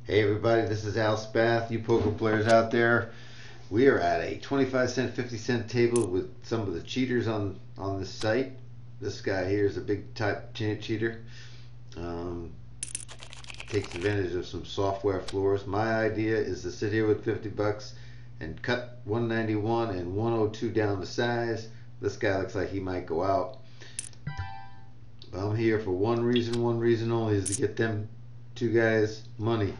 Hey everybody, this is Al Spath, you poker players out there. We are at a 25-cent, 50-cent table with some of the cheaters on this site. This guy here is a big type cheater. Takes advantage of some software floors. My idea is to sit here with 50 bucks and cut 191 and 102 down to size. This guy looks like he might go out. I'm here for one reason only, is to get them two guys money.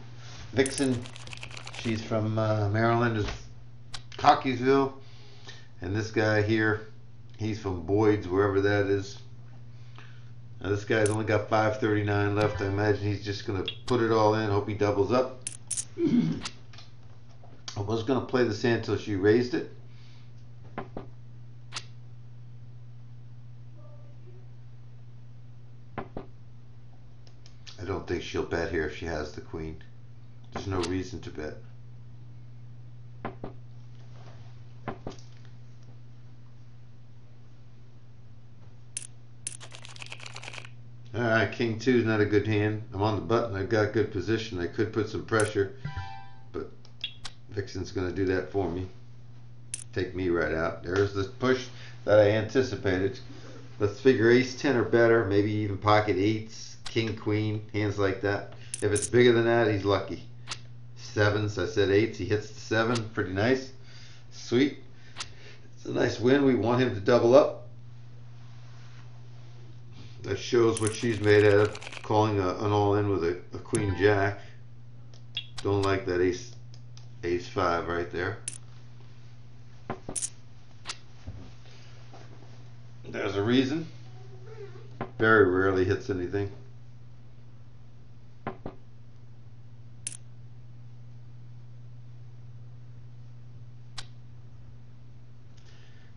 Vixen, she's from Maryland, is Cockeysville, and this guy here, he's from Boyd's, wherever that is. Now this guy's only got 539 left. I imagine he's just going to put it all in, hope he doubles up. I was going to play the hand until she raised it. I don't think she'll bet here if she has the queen. There's no reason to bet. Alright, king 2 is not a good hand. I'm on the button. I've got good position. I could put some pressure, but Vixen's going to do that for me. Take me right out. There's the push that I anticipated. Let's figure ace 10 or better, maybe even pocket 8s, king queen, hands like that. If it's bigger than that, he's lucky. 7s, I said 8s, he hits the 7, pretty nice. Sweet. It's a nice win. We want him to double up. That shows what she's made out of, calling an all-in with a queen jack. Don't like that ace 5 right there. There's a reason. Very rarely hits anything.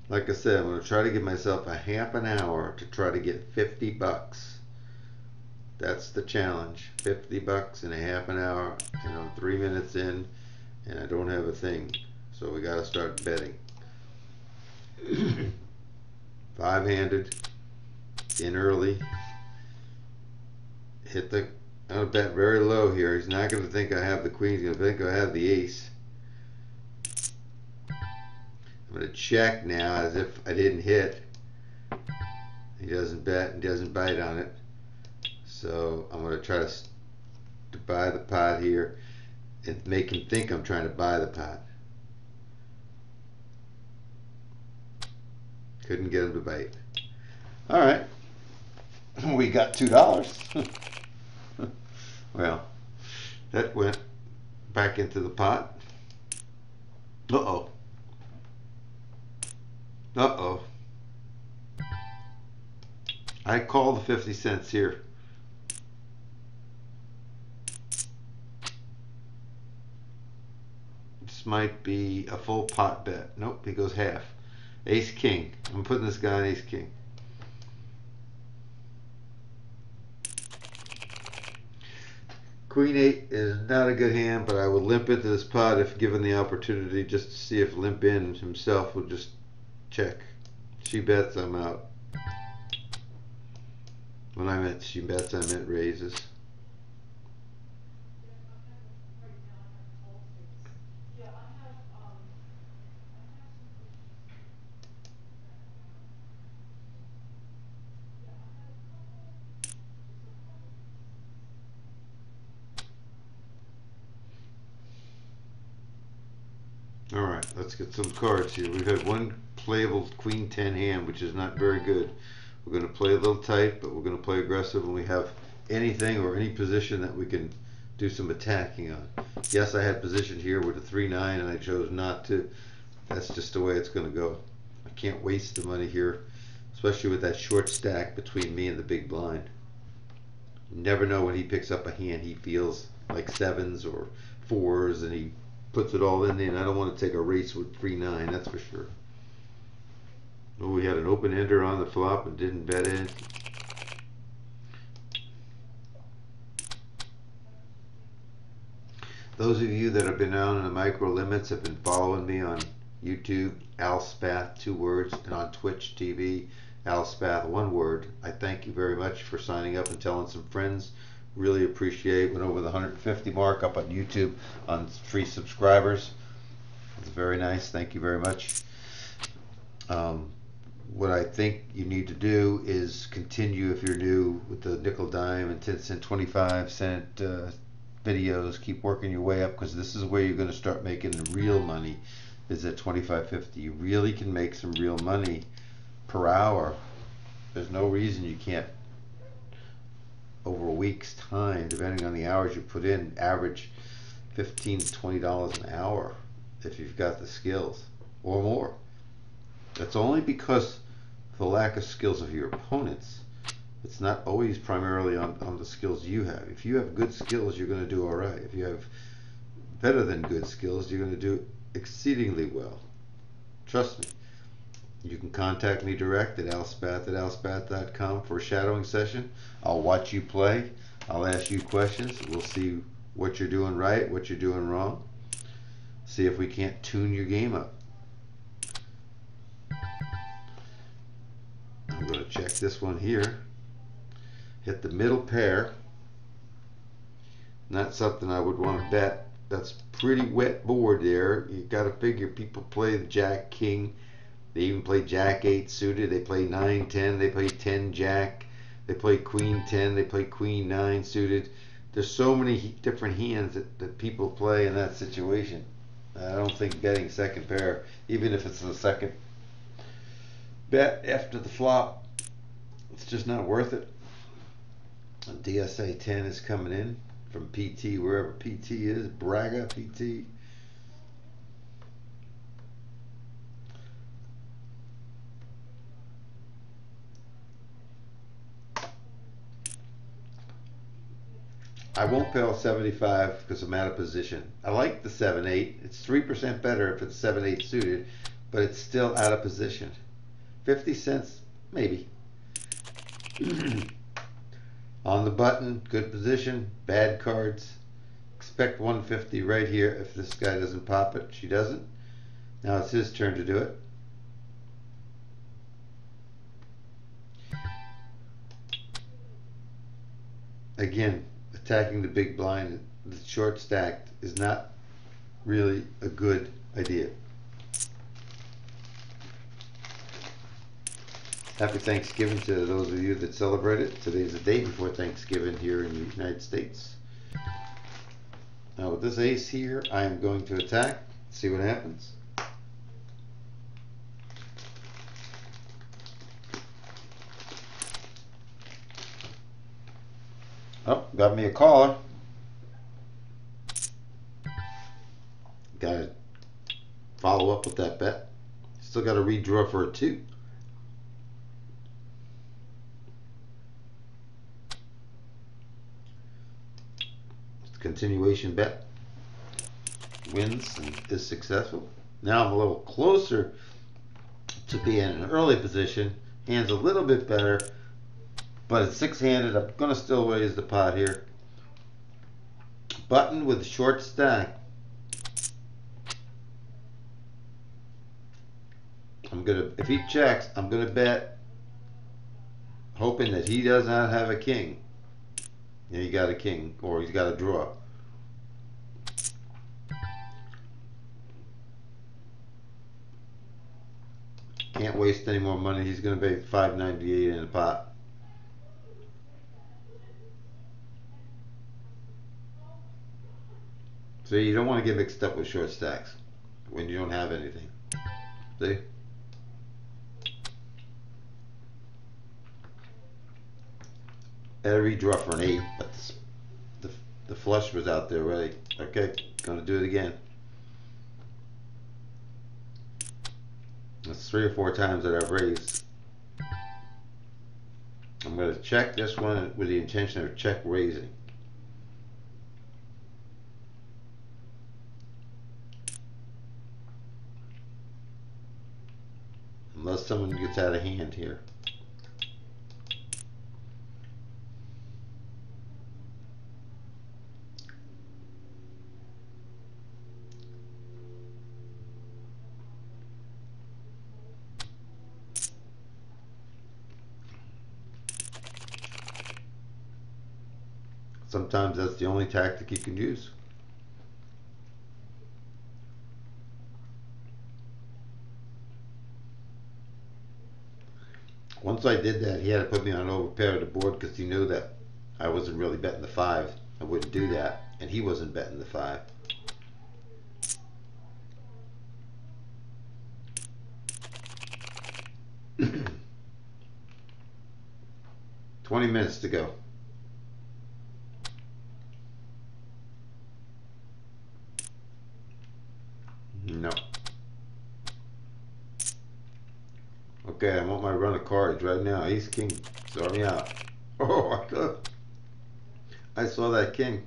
Like I said, I'm going to try to give myself a half an hour to try to get 50 bucks. That's the challenge. 50 bucks in a half an hour, and I'm 3 minutes in, and I don't have a thing. So we got to start betting. 5-handed, in early. I'm going to bet very low here. He's not going to think I have the queen. He's going to think I have the ace. I'm going to check now as if I didn't hit. He doesn't bet and doesn't bite on it. So I'm going to try to buy the pot here and make him think I'm trying to buy the pot. Couldn't get him to bite. Alright. We got $2. Well, that went back into the pot. Uh-oh. Uh-oh. I call the 50 cents here. This might be a full pot bet. Nope, he goes half. Ace king. I'm putting this guy on ace king. Queen 8 is not a good hand, but I would limp into this pot if given the opportunity, just to see if limp in himself will just check. She bets, I'm out. When I meant she bets, I meant raises. Alright, let's get some cards here. We've had one playable queen 10 hand, which is not very good. We're going to play a little tight, but we're going to play aggressive when we have anything or any position that we can do some attacking on. Yes, I had position here with a 3-9 and I chose not to. That's just the way it's going to go. I can't waste the money here, especially with that short stack between me and the big blind. You never know when he picks up a hand he feels like 7s or 4s and he puts it all in there, and I don't want to take a race with 3-9, that's for sure. Oh, we had an open ender on the flop and didn't bet in. Those of you that have been down in the micro limits have been following me on YouTube, Al Spath, 2 words, and on Twitch TV, Al Spath, 1 word. I thank you very much for signing up and telling some friends. Really appreciate. Went over the 150 mark up on YouTube on free subscribers. It's very nice. Thank you very much. What I think you need to do is continue, if you're new, with the nickel, dime, and 10 cent, 25 cent videos. Keep working your way up, because this is where you're going to start making the real money. Is at 25.50. You really can make some real money per hour. There's no reason you can't, over a week's time, depending on the hours you put in, average $15 to $20 an hour if you've got the skills, or more. That's only because of the lack of skills of your opponents. It's not always primarily on the skills you have. If you have good skills, you're going to do all right. If you have better than good skills, you're going to do exceedingly well. Trust me. You can contact me direct at alspath@alspath.com for a shadowing session. I'll watch you play. I'll ask you questions. We'll see what you're doing right, what you're doing wrong. See if we can't tune your game up. I'm going to check this one here. Hit the middle pair. Not something I would want to bet. That's pretty wet board there. You got to figure people play the Jack King. They even play Jack 8 suited. They play 9 10. They play 10 Jack. They play Queen 10. They play Queen 9 suited. There's so many different hands that people play in that situation. I don't think betting second pair, even if it's the second bet after the flop, it's just not worth it. A DSA 10 is coming in from PT, wherever PT is, Braga PT. I won't pay 75 because I'm out of position. I like the 7-8. It's 3% better if it's 7-8 suited, but it's still out of position. 50 cents, maybe. On the button, good position, bad cards. Expect 150 right here if this guy doesn't pop it. She doesn't. Now it's his turn to do it. Again, attacking the big blind, the short stacked, is not really a good idea. Happy Thanksgiving to those of you that celebrate it. Today's the day before Thanksgiving here in the United States. Now with this ace here, I am going to attack, see what happens. Oh, got me a caller. Gotta follow up with that bet. Still got to redraw for a 2. Continuation bet. Wins and is successful. Now I'm a little closer to being in an early position. Hands a little bit better, but it's 6-handed. I'm going to still raise the pot here. Button with short stack. I'm gonna, if he checks, I'm gonna bet, hoping that he does not have a king. And he got a king, or he's got a draw. Can't waste any more money. He's gonna pay $5.98 in a pot. So you don't want to get mixed up with short stacks when you don't have anything. See? Had to redraw for an 8, but the flush was out there ready. Okay, gonna do it again. That's 3 or 4 times that I've raised. I'm gonna check this one with the intention of check raising. Unless someone gets out of hand here. sometimes that's the only tactic you can use. Once I did that, he had to put me on an overpair of the board because he knew that I wasn't really betting the 5. I wouldn't do that, and he wasn't betting the 5. "20 minutes to go." No. Okay, I want my run of cards right now. Ace, king, start me out. Oh, I saw that king.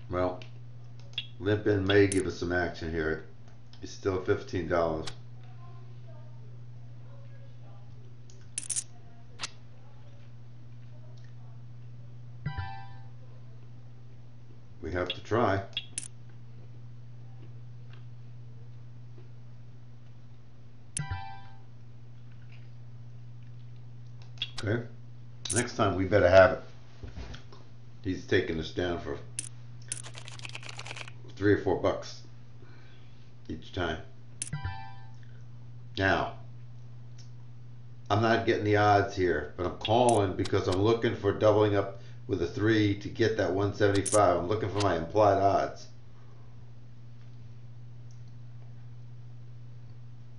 Well, limp in may give us some action here. It's still $15. We have to try. Okay. Next time we better have it. He's taking us down for $3 or $4 each time. Now, I'm not getting the odds here, but I'm calling because I'm looking for doubling up with a 3 to get that 175. I'm looking for my implied odds.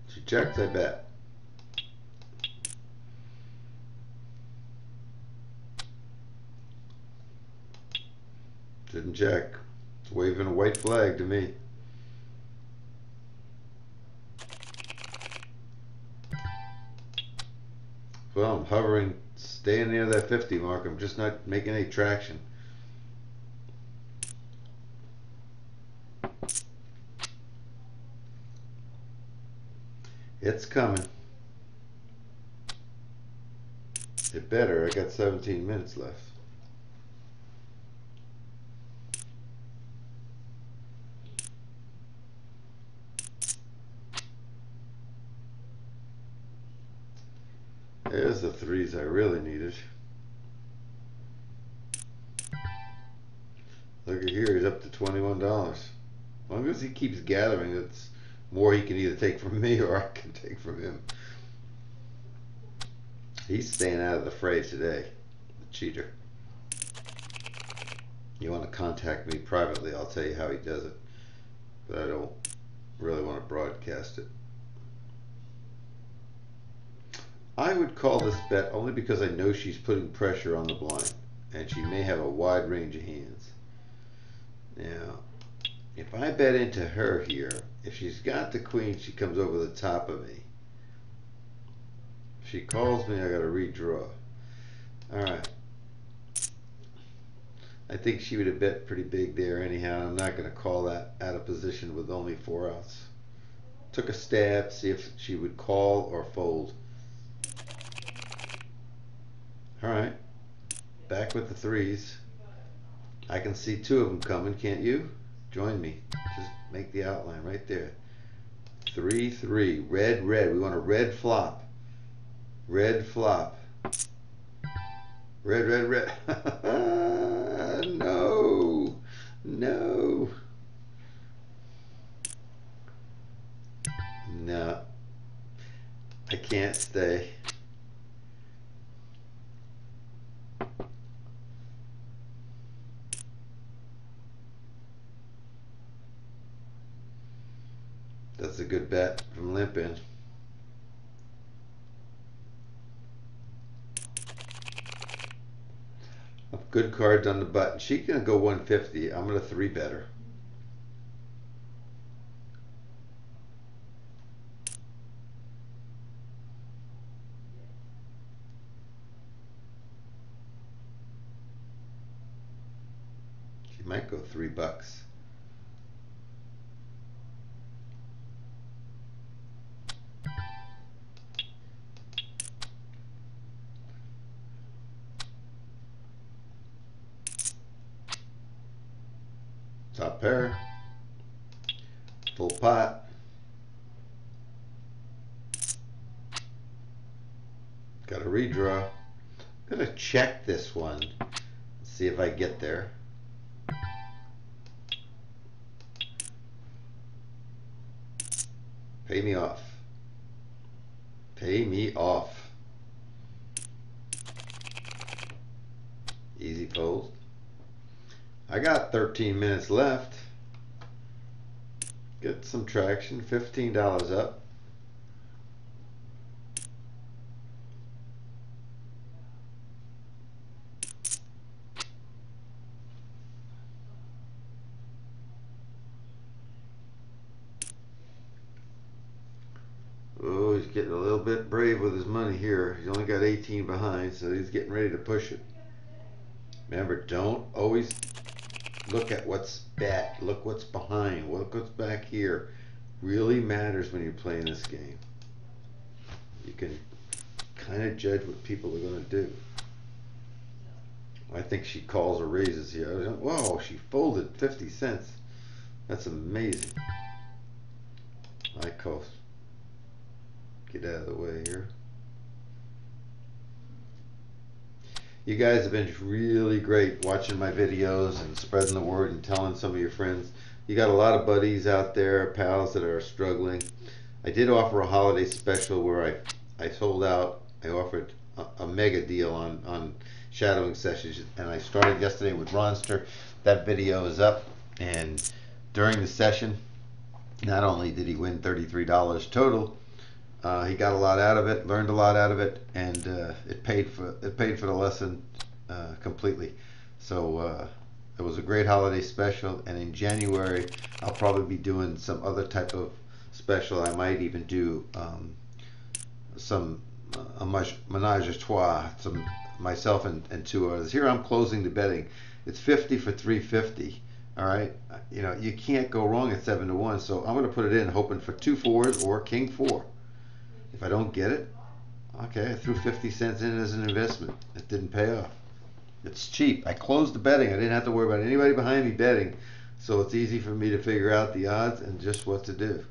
She checks, I bet. Didn't check. It's waving a white flag to me. Well, I'm hovering, staying near that 50 mark. I'm just not making any traction. It's coming. It better. I got 17 minutes left. There's the 3s I really needed. Look at here, he's up to $21. As long as he keeps gathering, it's more he can either take from me or I can take from him. He's staying out of the fray today, the cheater. You want to contact me privately, I'll tell you how he does it. But I don't really want to broadcast it. I would call this bet only because I know she's putting pressure on the blind, and she may have a wide range of hands. Now, if I bet into her here, if she's got the queen, she comes over the top of me. If she calls me, I got to redraw. All right. I think she would have bet pretty big there anyhow. I'm not going to call that out of position with only 4 outs. Took a stab, see if she would call or fold. All right, back with the 3s. I can see 2 of them coming, can't you? Join me. Just make the outline right there. 3, 3, red, red. We want a red flop. Red flop. Red, red, red. No, no. No, I can't stay. That's a good bet from Limpin. Good cards on the button. She can go 150. I'm going to 3-bet her. She might go $3. Top pair, full pot, got a redraw. I'm gonna check this one. See if I get there. Pay me off. Pay me off. Easy fold. I got 13 minutes left. Get some traction. $15 up. Oh, he's getting a little bit brave with his money here. He's only got 18 behind, so he's getting ready to push it. Remember, don't always look at what's back. Look what's behind. Look what's back here. Really matters when you're playing this game. You can kind of judge what people are going to do. I think she calls or raises here. Whoa, she folded 50 cents. That's amazing. I call. Get out of the way here. You guys have been really great watching my videos and spreading the word and telling some of your friends. You got a lot of buddies out there, pals that are struggling. I did offer a holiday special where I sold out. I offered a mega deal on shadowing sessions, and I started yesterday with Ronster. That video is up, and during the session, not only did he win $33 total, he got a lot out of it, learned a lot out of it, and it paid for the lesson completely. So it was a great holiday special, and in January I'll probably be doing some other type of special. I might even do a menage a trois, some myself and two others. Here I'm closing the betting. It's 50 for 350. All right, you know you can't go wrong at 7-1. So I'm going to put it in, hoping for 2 4s or King 4. If I don't get it, okay, I threw 50 cents in as an investment. It didn't pay off. It's cheap. I closed the betting. I didn't have to worry about anybody behind me betting, so it's easy for me to figure out the odds and just what to do.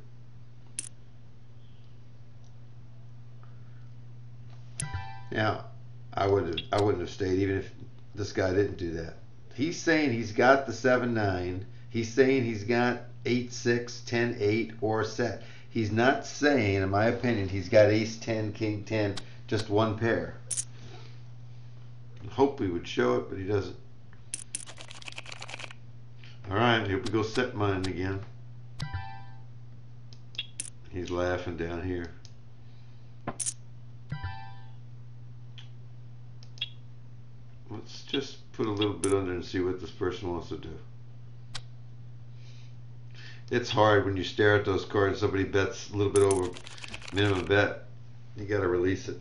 Now, I wouldn't have stayed even if this guy didn't do that. He's saying he's got the 7-9. He's saying he's got 8-6, 10-8, or a set. He's not saying, in my opinion, he's got ace-10, king-10, just one pair. I hope he would show it, but he doesn't. All right, here we go set mine again. He's laughing down here. Let's just put a little bit under and see what this person wants to do. It's hard when you stare at those cards. Somebody bets a little bit over minimum bet. You got to release it.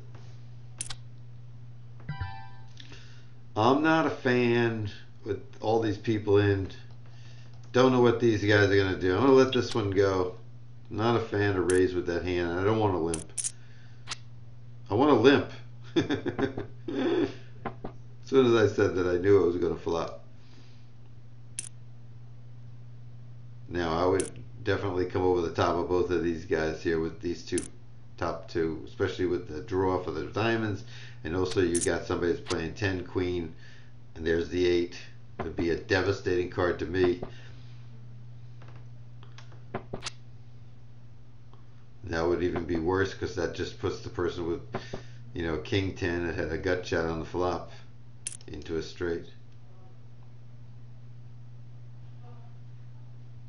I'm not a fan with all these people in. Don't know what these guys are going to do. I'm going to let this one go. I'm not a fan of raise with that hand. I don't want to limp. I want to limp. As soon as I said that, I knew it was going to flop. Now, I would definitely come over the top of both of these guys here with these top two, especially with the draw for the diamonds. And also you got somebody that's playing 10 queen, and there's the 8. It would be a devastating card to me. That would even be worse because that just puts the person with, you know, king 10 that had a gut shot on the flop into a straight.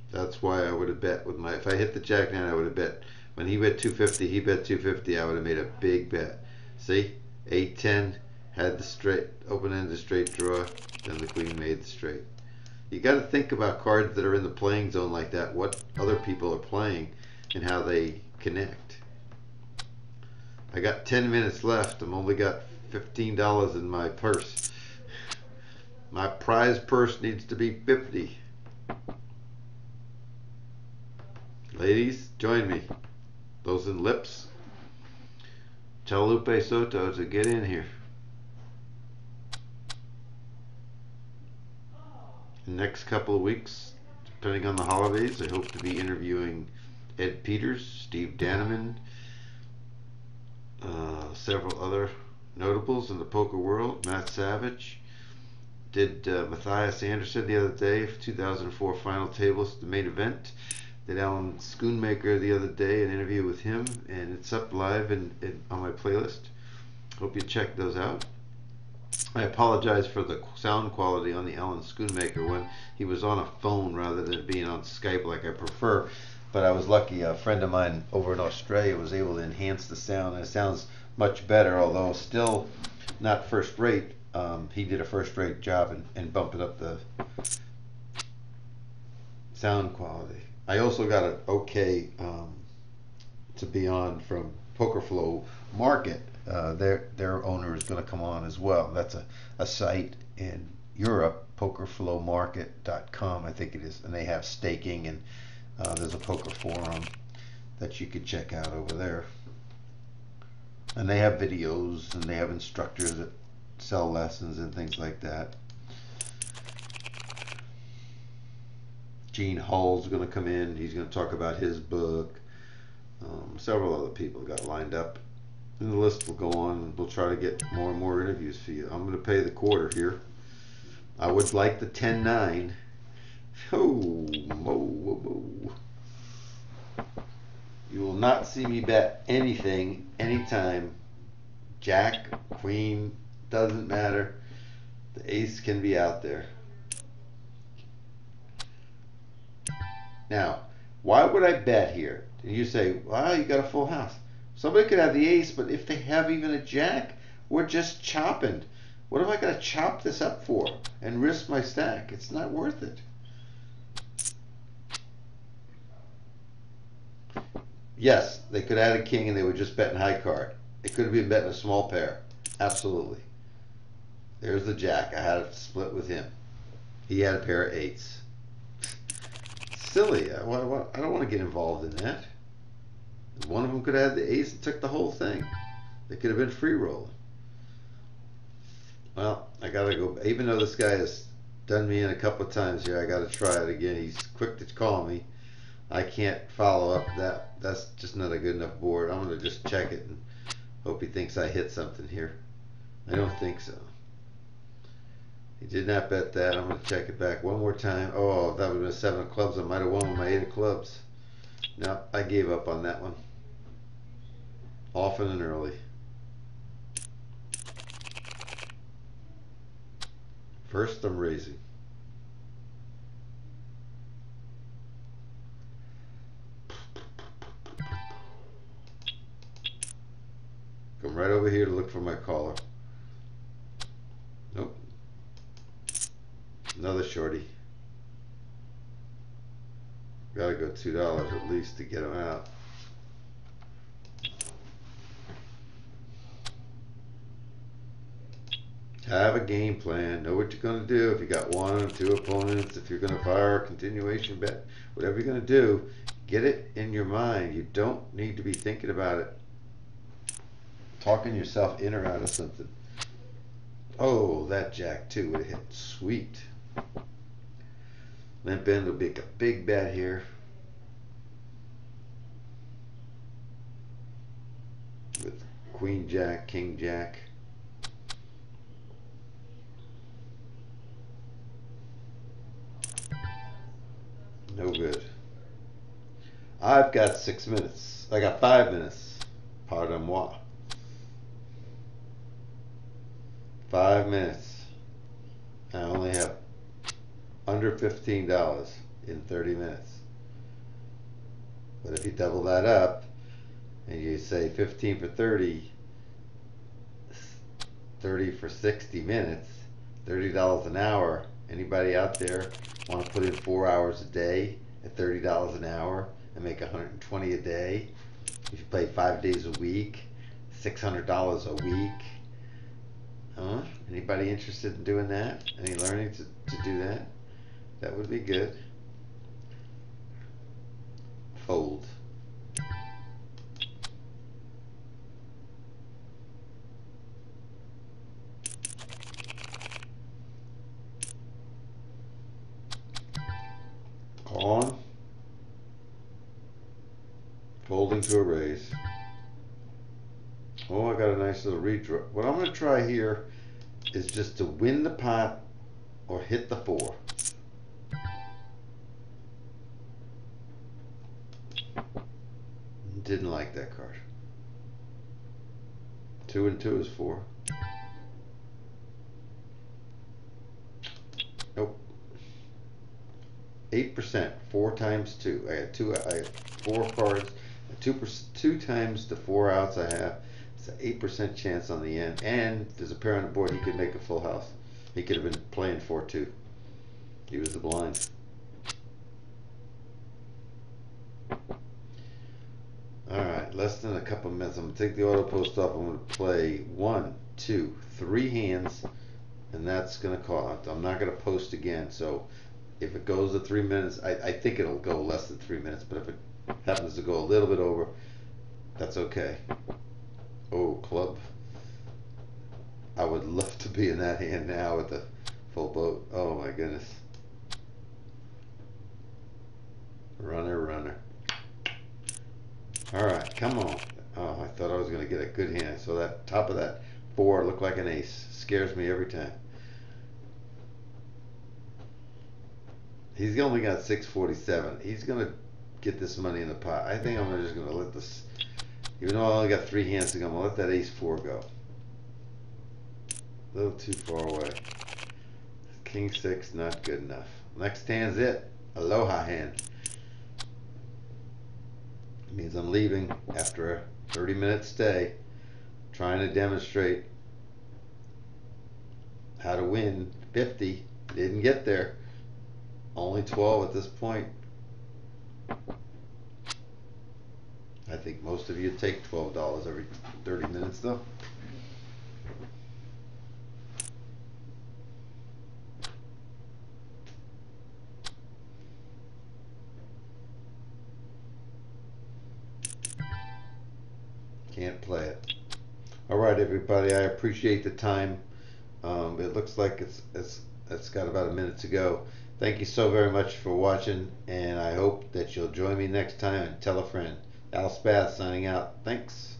That's why I would have bet with my, if I hit the jack 9, I would have bet. When he bet 250, he bet 250, I would have made a big bet. See, 8-10 had the straight, open-ended straight draw, then the queen made the straight. You got to think about cards that are in the playing zone like that, what other people are playing and how they connect. I got 10 minutes left. I'm only got $15 in my purse. My prize purse needs to be 50. Ladies, join me. Those in lips, tell Lupe Soto to get in here. Next couple of weeks, depending on the holidays, I hope to be interviewing Ed Peters, Steve Daneman, several other notables in the poker world. Matt Savage did Matthias Anderson the other day, 2004 final tables, the main event. Did Alan Schoonmaker the other day, an interview with him, and it's up live on my playlist. Hope you check those out. I apologize for the sound quality on the Alan Schoonmaker one. He was on a phone rather than being on Skype like I prefer. But I was lucky, a friend of mine over in Australia was able to enhance the sound, and it sounds much better, although still not first rate. He did a first rate job in bumping up the sound quality. I also got an okay to be on from Poker Flow Market. Their owner is going to come on as well. That's a site in Europe, pokerflowmarket.com, I think it is, and they have staking, and there's a poker forum that you could check out over there. And they have videos, and they have instructors that sell lessons and things like that. Gene Hall's going to come in. He's going to talk about his book. Several other people got lined up. And the list will go on, and we'll try to get more and more interviews for you. I'm going to pay the quarter here. I would like the 10-9. Oh, you will not see me bet anything, anytime. Jack, queen, doesn't matter. The ace can be out there. Now, why would I bet here? And you say, well, you got a full house. Somebody could have the ace, but if they have even a jack, we're just chopping. What am I going to chop this up for and risk my stack? It's not worth it. Yes, they could add a king and they were just betting high card. It could have been betting a small pair. Absolutely. There's the jack. I had it split with him. He had a pair of eights. Silly. I don't want to get involved in that. One of them could have had the ace and took the whole thing. It could have been free roll. Well, I gotta go. Even though this guy has done me in a couple of times here, I gotta try it again. He's quick to call me. I can't follow up that. That's just not a good enough board. I'm gonna just check it and hope he thinks I hit something here. I don't think so. He did not bet that. I'm gonna check it back one more time. Oh, if that would have been a 7 of clubs, I might have won with my 8 of clubs. No, I gave up on that one. Often and early. First, I'm raising. Come right over here to look for my caller. Nope. Another shorty. Gotta go $2 at least to get him out. Have a game plan. Know what you're going to do. If you got 1 or 2 opponents, if you're going to fire a continuation bet, whatever you're going to do, get it in your mind. You don't need to be thinking about it, talking yourself in or out of something. Oh, that jack too would have hit. Sweet. Limp end will make a big bet here. With queen jack, king jack. No good. I've got 6 minutes. I got 5 minutes. Pardon moi. 5 minutes. I only have under $15 in 30 minutes. But if you double that up and you say 15 for 30, 30 for 60 minutes, $30 an hour. Anybody out there want to put in 4 hours a day at $30 an hour and make $120 a day? If you play 5 days a week, $600 a week. Huh? Anybody interested in doing that? Any learning to do that? That would be good. Fold. On. Folding to a raise. Oh, I got a nice little redraw. What I'm going to try here is just to win the pot or hit the 4. Didn't like that card. 2 and 2 is 4. Nope. 8%. 4 times 2. I got 2. I got 4 cards. 2 times the 4 outs I have. It's an 8% chance on the end. And there's a pair on the board. He could make a full house. He could have been playing 4-2. He was the blind. Alright, less than a couple minutes. I'm going to take the auto post off. I'm going to play 1, 2, 3 hands. And that's going to call it. I'm not going to post again. So if it goes to 3 minutes, I think it'll go less than 3 minutes. But if it happens to go a little bit over, that's okay. Oh, club. I would love to be in that hand now with the full boat. Oh my goodness. Runner, runner. Alright, come on. Oh, I thought I was going to get a good hand. So that top of that 4 looked like an ace. Scares me every time. He's only got 647. He's going to get this money in the pot. I think I'm just going to let this, even though I only got 3 hands to go, I'm going to let that ace 4 go. A little too far away. King 6, not good enough. Next hand's it. Aloha hand. It means I'm leaving after a 30-minute stay, trying to demonstrate how to win 50. Didn't get there. Only 12 at this point. I think most of you take $12 every 30 minutes though. Can't play it. All right, everybody. I appreciate the time. It looks like it's got about a minute to go. Thank you so very much for watching, and I hope that you'll join me next time and tell a friend. Al Spath signing out. Thanks.